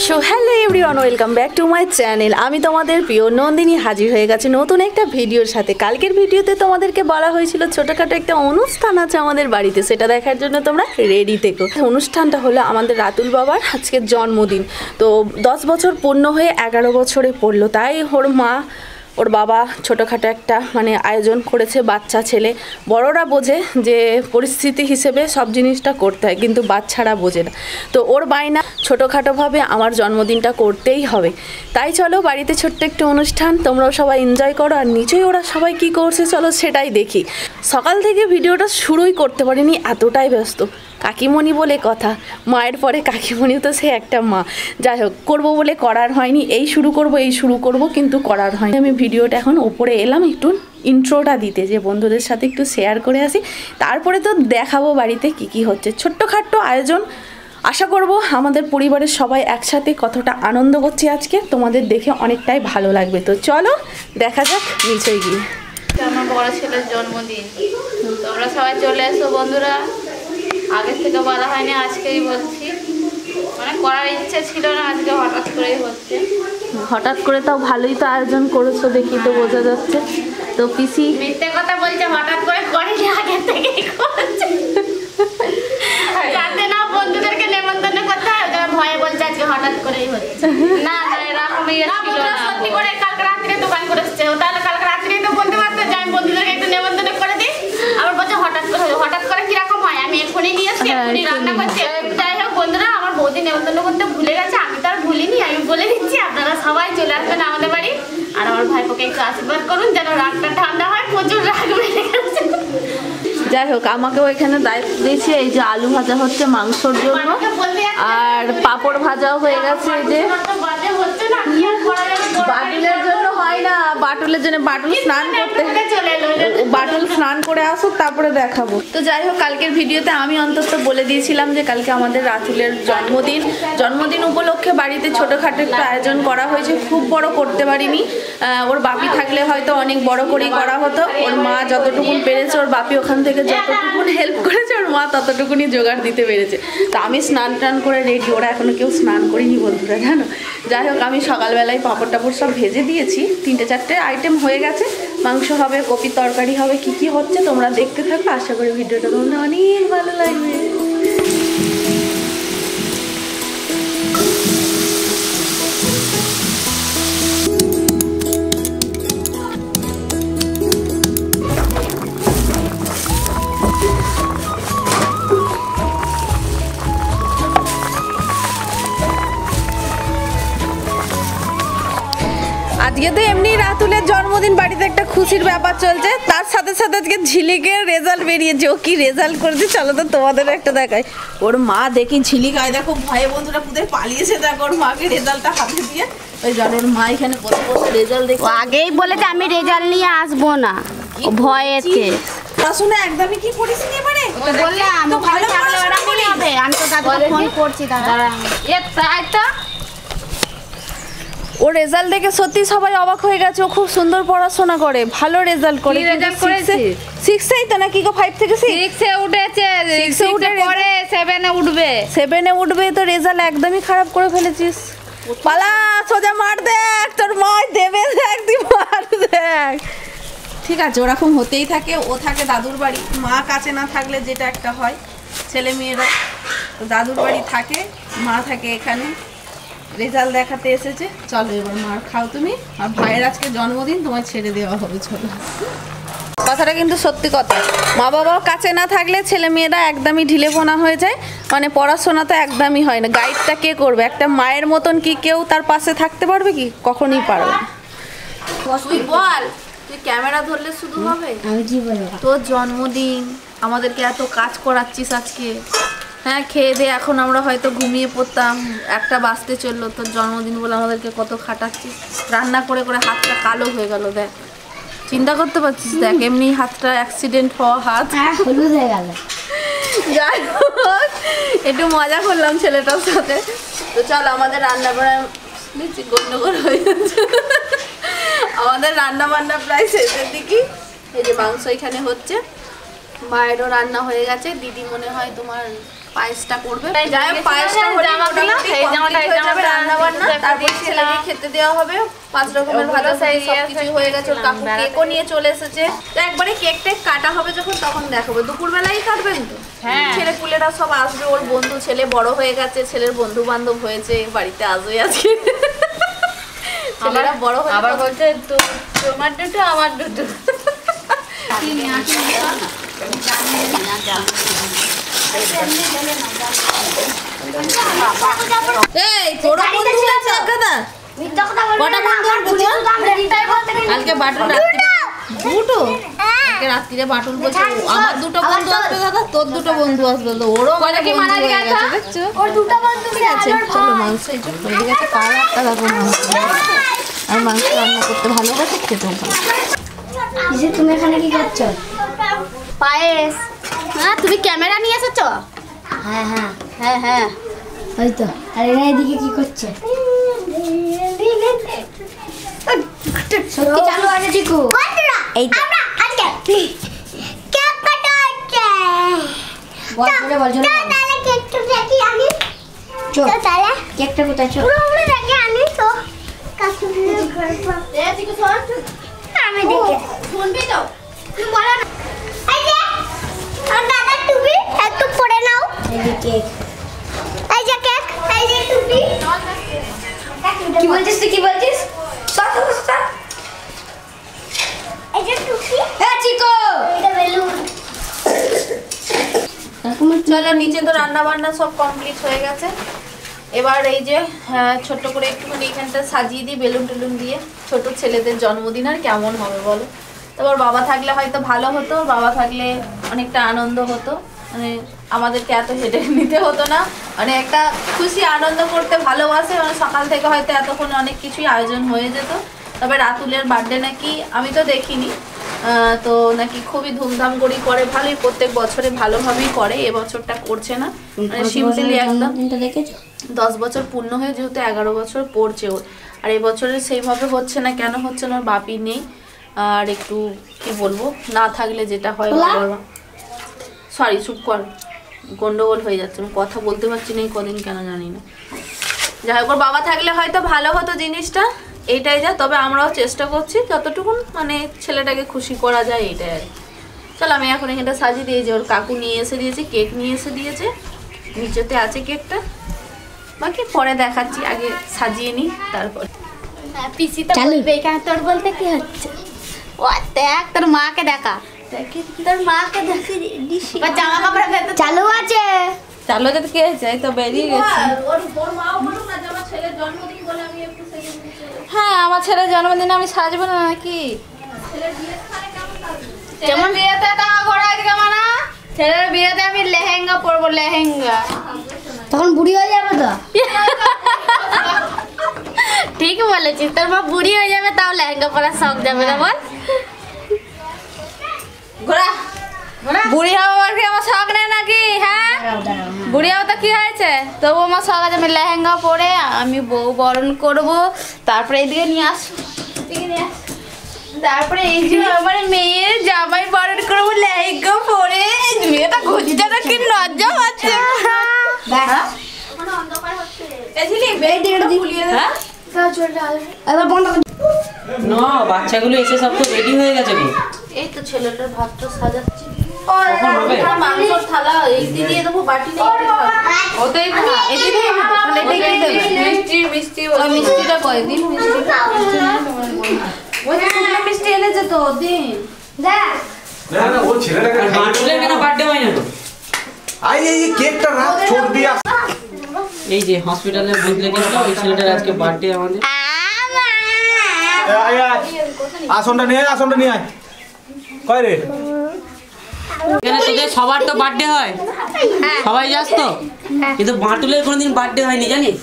So hello everyone, welcome back to my channel. আমি তোমাদের প্রিয় নন্দিনী হাজির হয়ে গেছে নতুন একটা ভিডিওর সাথে। কালকের ভিডিওতে তোমাদেরকে বলা হয়েছিল ছোটোখাটো একটা অনুষ্ঠান আছে আমাদের বাড়িতে, সেটা দেখার জন্য তোমরা রেডি থেকো। অনুষ্ঠানটা হলো আমাদের রাতুল বাবার আজকের জন্মদিন। তো 10 বছর পূর্ণ হয়ে 11 বছরে পড়লো, তাই ওর মা ওর বাবা ছোটোখাটো একটা আয়োজন করেছে। বাচ্চা ছেলে, বড়রা বোঝে যে পরিস্থিতি হিসেবে সব জিনিসটা করতে হয়, কিন্তু বাচ্চারা বোঝে না। তো ওর বায়না ছোটোখাটোভাবে আমার জন্মদিনটা করতেই হবে। তাই চলো বাড়িতে ছোট্ট একটু অনুষ্ঠান, তোমরাও সবাই এনজয় করো। আর নিচেই ওরা সবাই কি করছে চলো সেটাই দেখি। সকাল থেকে ভিডিওটা শুরুই করতে পারিনি, এতটাই ব্যস্ত। কাকিমণি বলে কথা, মায়ের পরে কাকিমণি তো সে একটা মা। যাই হোক, করবো বলে করার হয়নি। এই শুরু করব কিন্তু করার হয়নি। আমি ভিডিওটা এখন ওপরে এলাম একটু ইন্ট্রোটা দিতে, যে বন্ধুদের সাথে একটু শেয়ার করে আসি, তারপরে তো দেখাবো বাড়িতে কি হচ্ছে। ছোট্টখাট্টো আয়োজন, আশা করব আমাদের পরিবারের সবাই একসাথে কতটা আনন্দ করছি আজকে, তোমাদের দেখে অনেকটাই ভালো লাগবে। তো চলো দেখা যাক নিচে গিয়ে। আমার বড় ছেলের জন্মদিন, তোমরা সবাই চলে এসো বন্ধুরা। আগের থেকে বলা হয়নি, আজকেই বলছি। করার ইচ্ছে ছিল না, আজকে হঠাৎ করেই হচ্ছে। হঠাৎ করে তাও ভালোই তো আয়োজন করেছো, দেখি তো বোঝা যাচ্ছে। তো পিসি মিথ্যে কথা বলছে, হঠাৎ করে করেনি, আগের থেকেই করছে। যাতে না বন্ধুদেরকে নেমন্তন্ন করতে হয়, ভয়ে বলছে আজকে হঠাৎ করেই হচ্ছে। না এরকম ছিল না। সত্যি করে কালকে রাত্রে দোকান করে এসছে, তাহলে কালকে রাত্রেই তো বলতে পারতো যে আমি বন্ধুদেরকে একটু নেমন্তন্ন করে দিই। আবার বলছে হঠাৎ করে কিরকম হয়, আমি এখনই নিয়ে এসছি, এখনই রান্না করছি। যাই হোক বন্ধুরা, আমার বৌদি নেমন্তন্ন করতে ভুলে গেছে, আমি তো আর ভুলিনি। আমি বলে দিচ্ছি আপনারা সবাই চলে আসবেন আমাদের বাড়ি। আর আমার ভাইপোকে একটু আশীর্বাদ করুন যেন রাগটা ঠান্ডা হয়, প্রচুর রাগ বেড়ে গেছে। যাই হোক, আমাকেও এখানে দায়িত্ব দিয়েছে। এই যে আলু ভাজা হচ্ছে মাংসর জন্য, আর পাঁপড় ভাজাও হয়ে গেছে। এই যে বাটুলের জন্য হয় না, বাটুলের জন্য বাটুল স্নান করে আসুক, তারপরে দেখাবো। তো যাই হোক, কালকের ভিডিওতে আমি অন্তত বলে দিয়েছিলাম যে কালকে আমাদের রাতুলের জন্মদিন উপলক্ষে বাড়িতে ছোটোখাটো একটা আয়োজন করা হয়েছে। খুব বড় করতে পারিনি, ওর বাপি থাকলে হয়তো অনেক বড় করেই করা হতো। ওর মা যতটুকুন পেরেছে, ওর বাপি ওখান থেকে যতটুকুন হেল্প করেছে, ওর মা ততটুকুনি জোগাড় দিতে পেরেছে। তো আমি স্নান টান করে রেডি, ওরা এখনো কেউ স্নান করিনি বন্ধুরা, জানো। যাই হোক, আমি সকালবেলায় পাঁপড় টাপড় সব ভেজে দিয়েছি। 3-4টে আইটেম হয়ে গেছে, মাংস হবে, কপির তরকারি হবে, কি হচ্ছে তোমরা দেখতে থাকো। আশা করি ভিডিওটা তোমাদের অনেক ভালো লাগবে। আজকে তো এমনি রাতুলের জন্মদিন, বাড়িতে একটা খুশির ব্যাপার চলছে। তার সাথে সাথে আজকে ঝিলিকের রেজাল্ট বেরিয়েছে। ও কি রেজাল্ট করেছে চলো তো তোমাদের একটা দেখাই। ওর মা দেখি ঝিলিক, আয় দেখো ভয়ে বন্ধুরা কোথায় পালিয়েছে, দেখো ওর মাকে রেজাল্টটা হাতে দিয়ে। ওই জানো ওর মা এখানে বসে বসে রেজাল্ট দেখে আগেই বলেছে আমি রেজাল্ট নিয়ে আসবো না, ভয়েতে। পড়াশোনা একদমই কি করিস নি এবারে? বললাম ভালো পড়াশোনা হবে। আমি তো দাদাকে ফোন করছি, দাদা তাই তো। ও রেজাল্ট দেখে সত্যি সবাই অবাক হয়ে গেছে। ও খুব সুন্দর পড়াশোনা করে, ভালো রেজাল্ট করে। রেজাল্ট করেছে 6-এই তো নাকি গো, 5 থেকে 6-এ উঠেছে, 6-এ উঠে পরে 7-এ উঠবে। 7-এ উঠবে, তো রেজাল্ট একদমই খারাপ করে ফেলেছিস। পালা, সোজা মার দেখ, তোর মা দেবে, দেখ তুই মার দেখ। ঠিক আছে, ওরকম হতেই থাকে। ও থাকে দাদুর বাড়ি, মা কাছে না থাকলে যেটা একটা হয় ছেলে মেয়েরা, তো দাদুর বাড়ি থাকে, মা থাকে এখানে। রেজাল্ট দেখাতে এসেছে, চলো এবার মার খাও তুমি। আর ভাইয়ের আজকে জন্মদিন, তোমার ছেড়ে দেওয়া হবে, চলো। কথাটা কিন্তু সত্যি কথা, মা বাবা কাছে না থাকলে ছেলে মেয়েরা একদমই ঢিলেপোনা হয়ে যায়। পড়াশোনা তো একদমই হয় না। গাইডটা কে করবে? একটা মায়ের মতন কি কেউ তার পাশে থাকতে পারবে কি? কখনই পারবে না। তুই বল, তুই ক্যামেরা ধরলে শুধু হবে? আমি কি বলবো? তোর জন্মদিন, আমাদেরকে এত কাজ করাচ্ছিস আজকে। হ্যাঁ, খেয়ে দিয়ে এখন আমরা হয়তো ঘুমিয়ে পড়তাম, 1টা বাজতে চললো। তোর জন্মদিন বলে আমাদেরকে কত খাটাচ্ছিস। রান্না করে করে হাতটা কালো হয়ে গেল, দেখ, চিন্তা করতে পারছিস? দেখ, এমনি হাতটা অ্যাক্সিডেন্ট হওয়া হাত, হলুদ হয়ে গেল। যাই হোক, একটু মজা করলাম ছেলেটার সাথে। তো চল, আমাদের রান্না বান্না গন্ডগোল হয়ে যাচ্ছে। আমাদের রান্না বান্না প্রায় শেষের দিকে। এই যে মাংস এখানে হচ্ছে, মায়েরও রান্না হয়ে গেছে, দিদি মনে হয় তোমার পায়েসটা করবে। যাই হোক, পায়েসটা হলে রান্না বান্না, তারপর ছেলেকে খেতে দেওয়া হবে। 5 রকমের ভাজা সবকিছু হয়ে গেছে। ওর কাকু কেকও নিয়ে চলে এসেছে। তো একবারে কেক টেক কাটা হবে যখন, তখন দেখাবো। দুপুরবেলাই কাটবেন তো? ছেলে পুলেরা সব আসবে, ওর বন্ধু, ছেলে বড় হয়ে গেছে, ছেলের বন্ধু বান্ধব হয়েছে, বাড়িতে আসবে আজকে। ছেলেরা বড় হয়ে আবার বলছে তোমার দুটো আমার দুটো। এই তোরা বন্ধু হয়েছে একগাদা? কটা বন্ধু হবে কালকে? বাটুল রাত্রিরে দুটো, আজকে রাত্রিরে বাটুল বলছে আমার দুটো বন্ধু আসবে দাদা, তোর দুটো বন্ধু আসবে। তো ওরও মানে কি মানা হয়ে গেছে, দেখছো? ওর দুটো বন্ধু আছে। চলো মাংস এই জন্য হয়ে গেছে, কার একটা দেখো মাংস। আর মাংস রান্না করতে ভালোবাসে, খেতেও ভালো। তুমি এখানে কি করছো? পায়েস। হ্যাঁ, তুমি ক্যামেরা নিয়ে এসেছো? হ্যাঁ হ্যাঁ হ্যাঁ হ্যাঁ, ওই তো। আর এরা এদিকে কি করছে? সত্যি চালু আছে চিকু? এই তো বল জোরে বল, জোরে বল। চল কেকটা কোথায়? চল আমি দেখে শুনবি তো? তুমি বলো না। এই যে আর দাদা টুপি একটু পরে নাও। এই যে কেক, এই যে কেক, এই যে টুপি। কি বলছিস তুই? কি বলছিস? এই যে টুপি। হ্যাঁ চিকু, এটা বেলুন। চলো, নিচে তো রান্না বান্না সব কমপ্লিট হয়ে গেছে। এবার এই যে ছোট্ট করে একটুখানি এখানটা সাজিয়ে দিই বেলুন টেলুন দিয়ে। ছোট ছেলেদের জন্মদিন আর কেমন হবে বলো? তারপর বাবা থাকলে হয়তো ভালো হতো, বাবা থাকলে অনেকটা আনন্দ হতো, মানে আমাদেরকে এত হেঁটে নিতে হতো না, মানে একটা খুশি আনন্দ করতে ভালোবাসে। মানে সকাল থেকে হয়তো এতক্ষণ অনেক কিছুই আয়োজন হয়ে যেত। তবে রাতুলের বার্থডে নাকি আমি তো দেখিনি, তো নাকি খুবই ধুমধাম করেই করে, ভালোই প্রত্যেক বছরে ভালোভাবেই করে। এবছরটা করছে না, মানে সিম্পলি একদম। 10 বছর পূর্ণ হয়ে যেহেতু 11 বছর পড়ছে ওর, আর এবছরে সেইভাবে হচ্ছে না। কেন হচ্ছে না? ওর বাপি নেই, আর একটু কি বলবো, না থাকলে যেটা হয়, সরি চুপ কর, গন্ডগোল হয়ে যাচ্ছে, আমি কথা বলতে পারছি না এই কদিন, কেন জানি না। যাই হোক, ওর বাবা থাকলে হয়তো ভালো হতো জিনিসটা, এইটাই যা। তবে আমরাও চেষ্টা করছি যতটুকুন মানে ছেলেটাকে খুশি করা যায়, এইটাই আর। চলো, আমি এখন এখানটা সাজিয়ে দিয়েছি। ওর কাকু নিয়ে এসে দিয়েছে, কেক নিয়ে এসে দিয়েছে, নিচেতে আছে কেকটা, বাকি পরে দেখাচ্ছি। আগে সাজিয়ে নিই তারপর। পিসি তো বলবে এখানে তোর বলতে কি হচ্ছে? ও দেখ, তোর মাকে দেখা, তোর মাকে দেখি দিছি। জামা কাপড় ভেতর চালু আছে। চালো যেতে কে চাই তো বেরিয়ে গেছে। ওর মাও বলুক না যে আমার ছেলের জন্মদিন বলে আমি একটু সেজে নিতে। হ্যাঁ, আমার ছেলের জন্মদিনে আমি সাজবো না নাকি? ছেলের বিয়ে মানে কেমন সাজবে? যেমন বিয়েতে টাকা ঘোড়াই দিকে মানা, ছেলের বিয়েতে আমি লেহেঙ্গা পরবো, লেহেঙ্গা। তখন বুড়ি হয়ে যাবে তো। ঠিক বলেছিস, তোর মা বুড়ি হয়ে যাবে তাও লেহেঙ্গা পরার শখ যাবে না বল? ঘোড়া বুড়ি হওয়ার কি আমার শখ নেই নাকি? হ্যাঁ, বুড়ি হওয়া তো কি হয়েছে? তবু আমার শখ আছে, আমি লেহেঙ্গা পরে আমি বউ বরণ করবো। তারপরে এইদিকে নিয়ে আসবো, তারপরে এই যে আমার মেয়ের জামাই বরণ করবো লেহেঙ্গা পরে। মেয়েটা ঘুরছে না, কি লজ্জা হচ্ছে। এবার বন্ধ কর। না, বাচ্চাগুলো এসে সব তো রেডি হয়ে গেছে গো। এই তো ছেলেটার ভাতটা সাজাচ্ছি। কখন হবে? মাংসর থালা এই দিয়ে দেবো, বাটি নেই। ওটাই এটি দিয়ে দেবো, তাহলে এটাই কি দেবে? মিষ্টি ওই মিষ্টিটা কয়দিন? মিষ্টিটা মিষ্টি এনেছে তো দিন। দেখ না না, ও ছেলেটাকে বাটুলের কেন বার্থডে হয় না তো? এই কেকটা রাখ, ছোট দিয়ে এই যে হসপিটালে বদলে গেছিল, ওই ছেলেটার আজকে বার্থডে আমাদের। আসনটা নিয়ে আয়। কয় রে? এখানে তোদের সবার তো বার্থডে হয়, সবাই যাস তো, কিন্তু বাটুলের কোনোদিন বার্থডে হয়নি জানিস?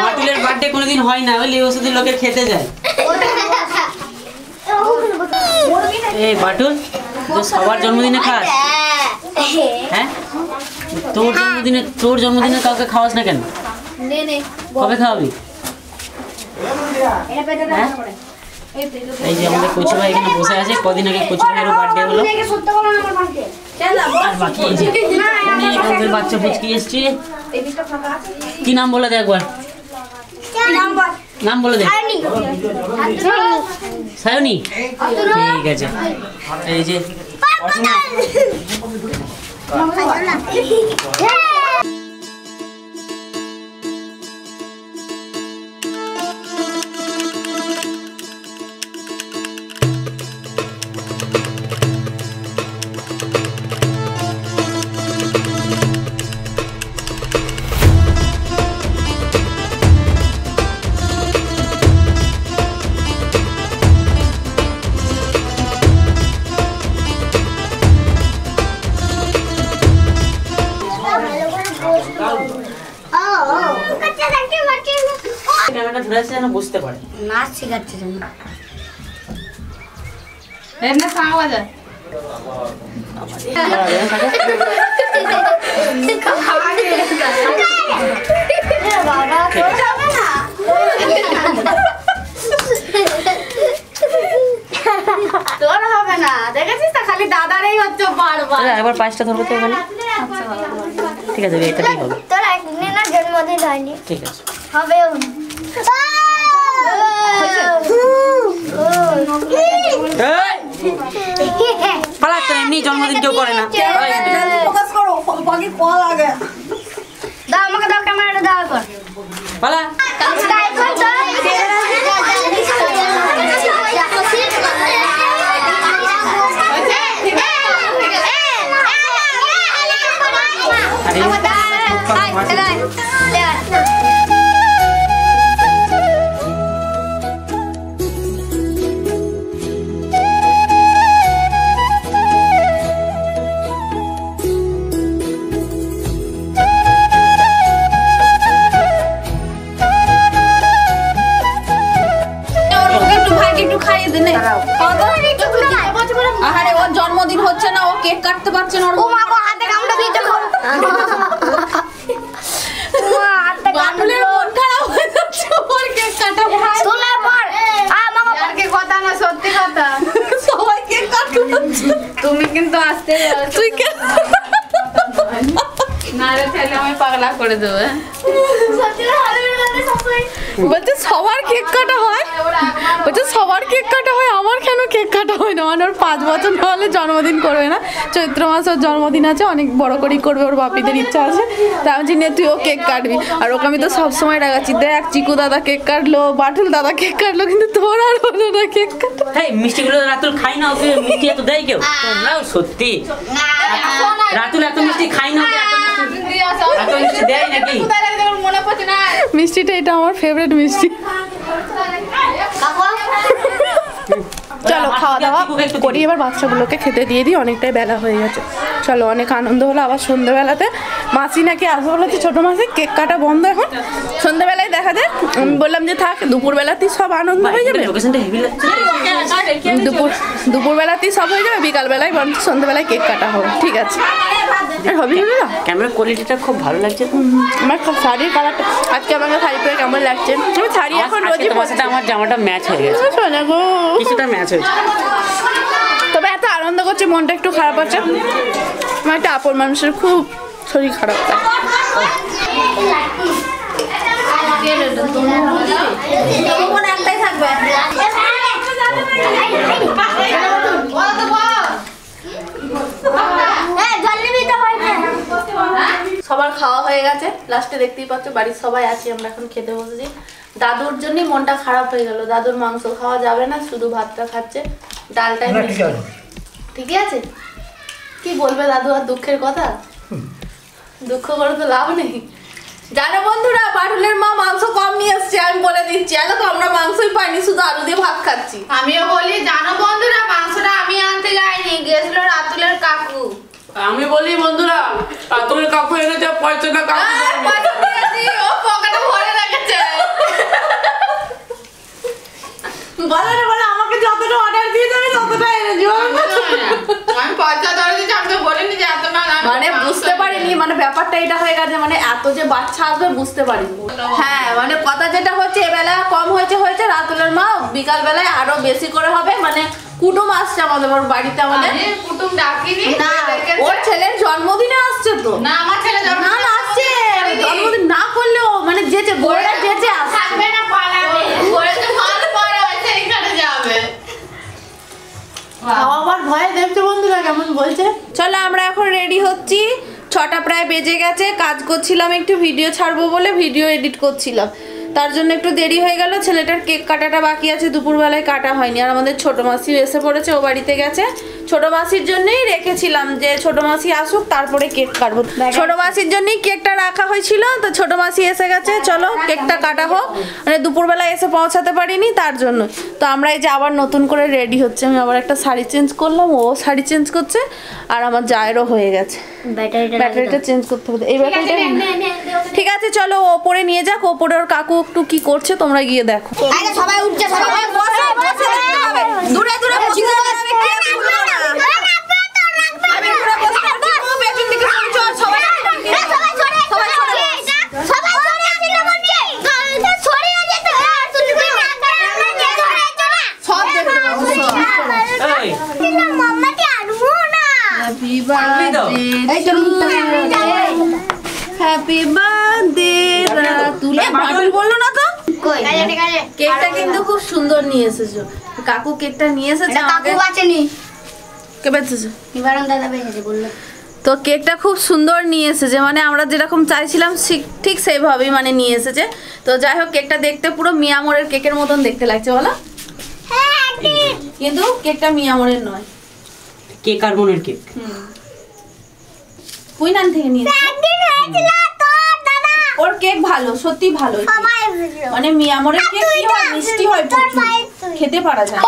বাটুলের বার্থডে কোনোদিন হয় না, ওই লেবু শুধু লোকে খেতে যায়। এই বাটুল, তো সবার জন্মদিনে খাস? হ্যাঁ, তোর জন্মদিনে কাউকে খাওয়াস না কেন? কবে খাওয়াবি? এই যে আমাদের কচু ভাই এখানে বসে আছে, কদিন আগে কচু ভাইয়েরও বার্থডে হলো। আর বাকি এই যে অনেক আমাদের বাচ্চা পুচকি এসছে। কি নাম বলে দে একবার, নাম বলে দে। সায়নী, ঠিক আছে। এই যে ক্যামেরাটা ধরে আছে যেন বুঝতে পারে। নাচ শেখাচ্ছে যেন। এমনি সাং বাজা তোর হবে না, দেখেছিস তো খালি দাদারই হচ্ছে বারবার। একবার পাঁচটা ধরবো তো এখানে, ঠিক আছে এটাই হবে। তোর একদিনে না জন্মদিন হয়নি, ঠিক আছে হবেও না। পালাক তো, এমনি জন্মদিন কেউ করে না। দাও আমাকে, দাও ক্যামেরাটা দাও একবার। পালা। আরে ওর জন্মদিন হচ্ছে না, ও কেক কাটতে পারছে না। ও মা গো, হাতে কামড়ে দিয়েছে গো। মা হাতে কামড়ে, মন খারাপ হয়ে যাচ্ছে, ওর কেক কাটা ভাই। তুলে পড়। মামা আর কি কথা না, সত্যি কথা। সবাই কেক কাটতে পারছে, তুমি কিন্তু আসতে তুই কে না রে, তাহলে আমি পাগলা করে দেবো। বলছে সবার কেক কাটা হয়, বলছে সবার কেক কাটা হয়, আমার কেন কেক কাটা হয় না? মানে ওর 5 বছর না হলে জন্মদিন করবে না, চৈত্র মাস ওর জন্মদিন আছে, অনেক বড় করেই করবে, ওর বাপিদের ইচ্ছা আছে। তা আমি চিনি তুইও কেক কাটবি, আর ওকে আমি তো সবসময় ডাকাচ্ছি, দেখ চিকু দাদা কেক কাটলো, বাটুল দাদা কেক কাটলো, কিন্তু তোর আর হলো না কেক কাটা। এই মিষ্টিগুলো রাতুল খাই না, ওকে মিষ্টি এত দেয় কেউ? তোমরাও সত্যি, রাতুল এত মিষ্টি খাই না, ওকে এত মিষ্টি দেয় নাকি? মনে পড়ছে না। মিষ্টিটা এটা আমার ফেভারিট মিষ্টি। চলো খাওয়া দাওয়া করি, এবার বাচ্চাগুলোকে খেতে দিয়ে দিই, অনেকটাই বেলা হয়ে গেছে। চলো, অনেক আনন্দ হলো। আবার সন্ধ্যেবেলাতে মাসি নাকি আসবে বলেছে, ছোটো মাসি, কেক কাটা বন্ধ এখন, সন্ধ্যেবেলায় দেখা যায়। আমি বললাম যে থাক, দুপুরবেলাতেই সব আনন্দ হয়ে যাবে, লোকেশনটা হেভি লাগছে। দুপুরবেলাতেই সব হয়ে যাবে, বিকালবেলায় বরঞ্চ সন্ধ্যেবেলায় কেক কাটা হবে। ঠিক আছে, হবে না? ক্যামেরার কোয়ালিটিটা খুব ভালো লাগছে। আমার শাড়ির কালারটা, আজকে আমাকে শাড়ি পরে কেমন লাগছে? আমি শাড়ি এখন রোজই তোমার সাথে আমার জামাটা ম্যাচ হয়ে গেছে, শোনা গো, কিছুটা ম্যাচ হয়েছে। তবে এত আনন্দ করছে, মনটা একটু খারাপ হচ্ছে। আমার একটা আপন মানুষের খুব শরীর খারাপ। একটাই থাকবে। সবার খাওয়া হয়ে গেছে, লাস্টে দেখতেই পাচ্ছ বাড়ির সবাই আছি, আমরা এখন খেতে বসেছি। দাদুর জন্যই মনটা খারাপ হয়ে গেল, দাদুর মাংস খাওয়া যাবে না, শুধু ভাতটা খাচ্ছে, ডালটাই ঠিকই আছে। কি বলবে দাদু আর দুঃখের কথা? দুঃখ করে তো লাভ নেই। জানো বন্ধুরা, বাটুলের মা মাংস কম নিয়ে এসছে, আমি বলে দিচ্ছি। তো আমরা মাংসই পাইনি, শুধু আলু দিয়ে ভাত খাচ্ছি। আমিও বলি, জানো বন্ধুরা, মাংসটা আমি আনতে যাইনি, গেছিল রাতুলের কাকু। আমি বলি বন্ধুরা, রাতুলের কাকু এনেছে, পয়সাটা কাকু ও পকেটে ভরে রেখেছে। বলে আমাকে যতটা অর্ডার দিয়ে যাবে ততটা এনে দিও। আমি পয়সা ধরে দিচ্ছি, আমি তো বলিনি যে এত মানে বুঝতে পারিনি মানে ব্যাপারটা এটা হয়ে গেছে, মানে এত যে বাচ্চা আসবে বুঝতে পারিনি। হ্যাঁ মানে কথা যেটা হচ্ছে এবেলা কম হয়েছে, রাতুলের মা বিকাল বেলায় আরো বেশি করে হবে, মানে কুটুম আসছে আমাদের বাড়িতে। আমাদের কুটুম ডাকিনি না, ওর ছেলের জন্মদিনে আসছে তো। না আমার ছেলে না না আসছে, জন্মদিন না করলেও মানে যেচে বড়রা যেচে আসছে। থাকবে না পালাবে, ওরে তো ভালো বড় হয়েছে এখানে যাবে। আমার ভয়ে দেখছে বন্ধুরা কেমন বলছে। চলো আমরা এখন রেডি হচ্ছি, 6টা প্রায় বেজে গেছে। কাজ করছিলাম একটু, ভিডিও ছাড়বো বলে ভিডিও এডিট করছিলাম, তার জন্য একটু দেরি হয়ে গেল। ছেলেটার কেক কাটাটা বাকি আছে, দুপুরবেলায় কাটা হয়নি। আর আমাদের ছোট মাসি এসে পড়েছে, ও বাড়িতে গেছে। ছোট মাসির জন্যই রেখেছিলাম যে ছোট মাসি আসুক তারপরে কেক কাটবো। ছোট মাসির জন্যই কেকটা রাখা হয়েছিল, তো ছোট মাসি এসে গেছে, চলো কেকটা কাটা হোক। মানে দুপুরবেলা এসে পৌঁছাতে পারিনি তার জন্য। তো আমরা এই যে আবার নতুন করে রেডি হচ্ছে, আমি আবার একটা শাড়ি চেঞ্জ করলাম, ও শাড়ি চেঞ্জ করছে, আর আমার জায়েরও হয়ে গেছে। ব্যাটারিটা চেঞ্জ করতে হবে, এই ব্যাটারিটা। ঠিক আছে চলো ওপরে নিয়ে যাক, ওপরে ওর কাকু একটু কি করছে তোমরা গিয়ে দেখো। সবাই উঠছে, সবাই বসে বসে দেখতে হবে, দূরে দূরে বসে দেখতে হবে, কে তুলবে না। আমি দূরে বসে থাকছি, তুমি পেছন দিকে চল, সবাই সব দেখতে পাবো, সব। এই হ্যাপি বার্থডে তুলে বাটুল বললো না তো। কেকটা কিন্তু খুব সুন্দর নিয়ে এসেছো কাকু, কেকটা নিয়ে এসেছে আমাকে। কে বেঁচেছে? তো কেকটা খুব সুন্দর নিয়ে এসেছে, মানে আমরা যেরকম চাইছিলাম ঠিক সেইভাবেই মানে নিয়ে এসেছে। তো যাই হোক কেকটা দেখতে পুরো মিয়ামোরের কেকের মতন দেখতে লাগছে বলো, কিন্তু কেকটা মিয়ামোরের নয়, কে কার্বনের কেক। কুইনান থেকে নিয়ে ওর কেক ভালো, সত্যি ভালো। মানে মিয়ামোরের কেক কি হয়, মিষ্টি হয় প্রচুর, খেতে পারা যায়।